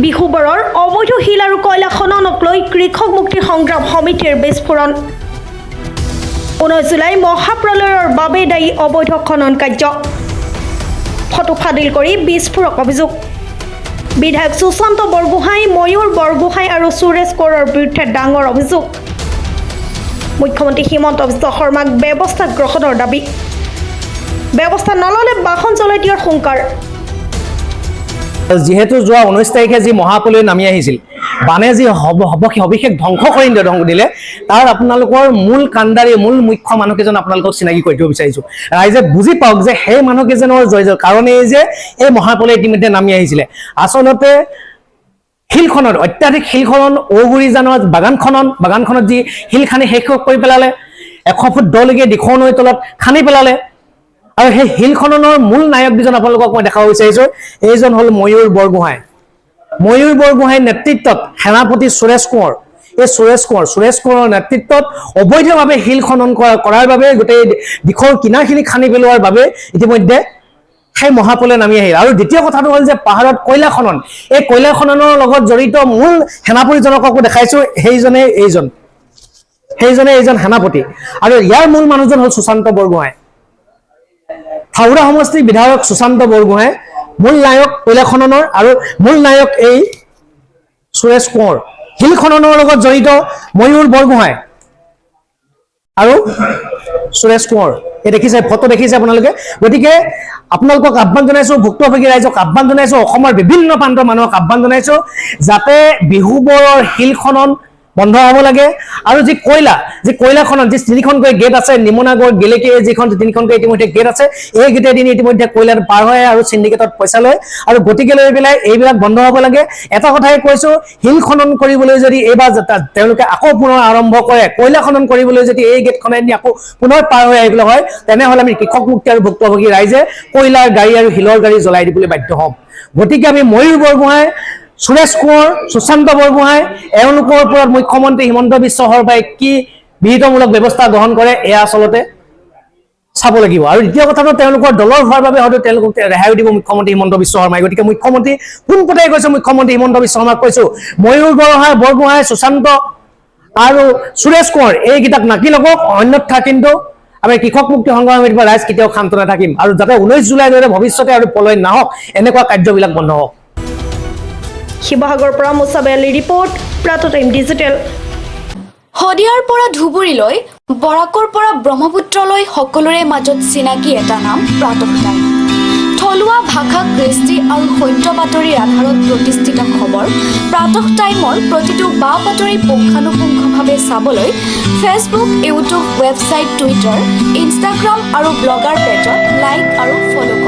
বিহুবৰৰ অবৈধ শিল আৰু কয়লা খননক লৈ কৃষক মুক্তি সংগ্ৰাম সমিতিৰ বিস্ফোৰণ 19 জুলাই মহাপ্ৰলয়ৰ বাবে দায়ী অবৈধ খনন কাৰ্য ফটো ফাদিল কৰি বিস্ফোৰক অভিযোগ বিধায়ক সুশান্ত বৰগোহাঁই ময়ূৰ বৰগোহাঁই আৰু সুৰেশ কোঁৱৰৰ বিৰুদ্ধে ডাঙৰ অভিযোগ মুখ্যমন্ত্ৰী হিমন্ত বিশ্ব শৰ্মাক ব্যৱস্থা গ্ৰহণৰ দাবী ব্যৱস্থা নললে বাহন জ্বলাই দিয়াৰ হুংকাৰ যেহেতু যোৱা 19 তাৰিখে যি মহাপ্ৰলয় নামি আহিছিল বানে যি সবিশেষ ধ্বংস কৰি দিলে তাৰ আপোনালোকৰ মূল কাণ্ডাৰী মূল মুখ্য মানুহকেইজন আপোনালোকক চিনাকি কৰি দিব বিচাৰিছো ৰাইজে বুজি পাওক যে সেই মানুহকেইজনৰ জয় কাৰণে যে এই মহাপ্ৰলয় ইতিমধ্যে নামি আহিছিলে আচলতে শিলখনত অত্যাধিক শিলখনন ঔগুৰি জানৰ বাগানখনত যি শিল খানি শেষ কৰি পেলালে 100 ফুট দলৈকে দিখৌ নৈ তলত খানি পেলালে আৰু সেই শিল খননৰ মূল নায়ক দুজন আপোনালোকক মই দেখাব বিচাৰিছো এইজন হল ময়ূৰ বৰগোহাঁইৰ নেতৃত্বত সেনাপতি সুৰেশ কোঁৱৰ এই সুৰেশ কোঁৱৰৰ নেতৃত্বত অবৈধভাৱে শিল খনন কৰাৰ বাবে গোটেই দিখৌৰ কিনাৰখিনি খানি পেলোৱাৰ বাবে ইতিমধ্যে সেই মহাপ্ৰলয় নামি আহিল আৰু দ্বিতীয় কথাটো হ'ল যে পাহাৰত কয়লা খনন এই কয়লা খননৰ লগত জড়িত মূল সেনাপতিজনককো দেখাইছো সেইজনে এইজন সেনাপতি আৰু ইয়াৰ মূল মানুহজন হ'ল সুশান্ত বৰগোহাঁই হাওৰা সমষ্টিৰ বিধায়ক সুশান্ত বৰগোহাঁই মূল নায়ক কয়লা খননৰ আৰু মূল নায়ক এই সুৰেশ কোঁৱৰ শিল খননৰ লগত জড়িত ময়ূৰ বৰগোহাঁই আৰু সুৰেশ কোঁৱৰ এই দেখিছে ফটো দেখিছে আপোনালোকে গতিকে আপোনালোকক আহ্বান জনাইছো ভুক্তভোগী ৰাইজক আহ্বান জনাইছো অসমৰ বিভিন্ন প্ৰান্তৰ মানুহক আহ্বান জনাইছো যাতে বিহুবৰৰ শিল খনন বন্ধ হ'ব লাগে আৰু যি কয়লা খনন যি তিনিখনকৈ গেট আছে নিমনাগড় গেলেকে যিখন তিনিখনকৈ ইতিমধ্যে গেট আছে এই গেটে দিন ইতিমধ্যে কয়লাত পাৰ হয় আৰু সিন্ডিকেটত পইচা লয় আৰু গতিকে লৈ পেলাই এইবিলাক বন্ধ হ'ব লাগে এটা কথাই কৈছো শিল খনন কৰিবলৈ যদি এইবাৰ তেওঁলোকে আকৌ পুনৰ আৰম্ভ কৰে কয়লা খনন কৰিবলৈ যদি এই গেটখনে নি আকৌ পুনৰ পাৰ হৈ আহিবলৈ হয় তেনেহ'লে আমি কৃষক মুক্তি আৰু ভুক্তভোগী ৰাইজে কয়লাৰ গাড়ী আৰু শিলৰ গাড়ী জ্বলাই দিবলৈ বাধ্য হ'ম গতিকে আমি ময়ূৰ বৰগোহাঁই সুৰেশ কোঁৱৰ সুশান্ত বৰগোহাঁই এওঁলোকৰ ওপৰত মুখ্যমন্ত্ৰী হিমন্ত বিশ্ব শৰ্মাই কি বিহিতমূলক ব্যৱস্থা গ্ৰহণ কৰে এয়া আচলতে চাব লাগিব আৰু দ্বিতীয় কথাটো তেওঁলোকৰ দলৰ হোৱাৰ বাবে হয়তো তেওঁলোকক ৰেহাই দিব মুখ্যমন্ত্ৰী হিমন্ত বিশ্ব শৰ্মাই গতিকে মুখ্যমন্ত্ৰী পোনপটে কৈছো মুখ্যমন্ত্ৰী হিমন্ত বিশ্ব শৰ্মাক কৈছো ময়ূৰ বৰগোহাঁই সুশান্ত আৰু সুৰেশ কোঁৱৰ এইকেইটাক নাকি লগক অন্যথা কিন্তু আমি কৃষক মুক্তি সংগ্ৰাম সমিতিৰ ৰাইজ কেতিয়াও শান্ত নাথাকিম আৰু যাতে 19 জুলাই দৰে ভৱিষ্যতে আৰু পলয় নাহক এনেকুৱা কাৰ্যবিলাক বন্ধ হওক শিৱসাগৰৰ পৰা মুছাবে আলী ৰিপৰ্ট প্ৰাত টাইম ডিজিটেল শদিয়াৰ পৰা ধুবুৰীলৈ বৰাকৰ পৰা ব্ৰহ্মপুত্ৰলৈ সকলোৰে মাজত চিনাকি এটা নাম প্ৰাতঃ টাইম থলুৱা ভাষা কৃষ্টি আৰু সত্য বাতৰিৰ আধাৰত প্ৰতিষ্ঠিত খবৰ প্ৰাতঃ টাইমৰ প্ৰতিটো বা বাতৰি পুংখানুপুংখভাৱে চাবলৈ Facebook YouTube website Twitter Instagram আৰু ব্লগাৰ পেজত লাইক আৰু ফ'ল'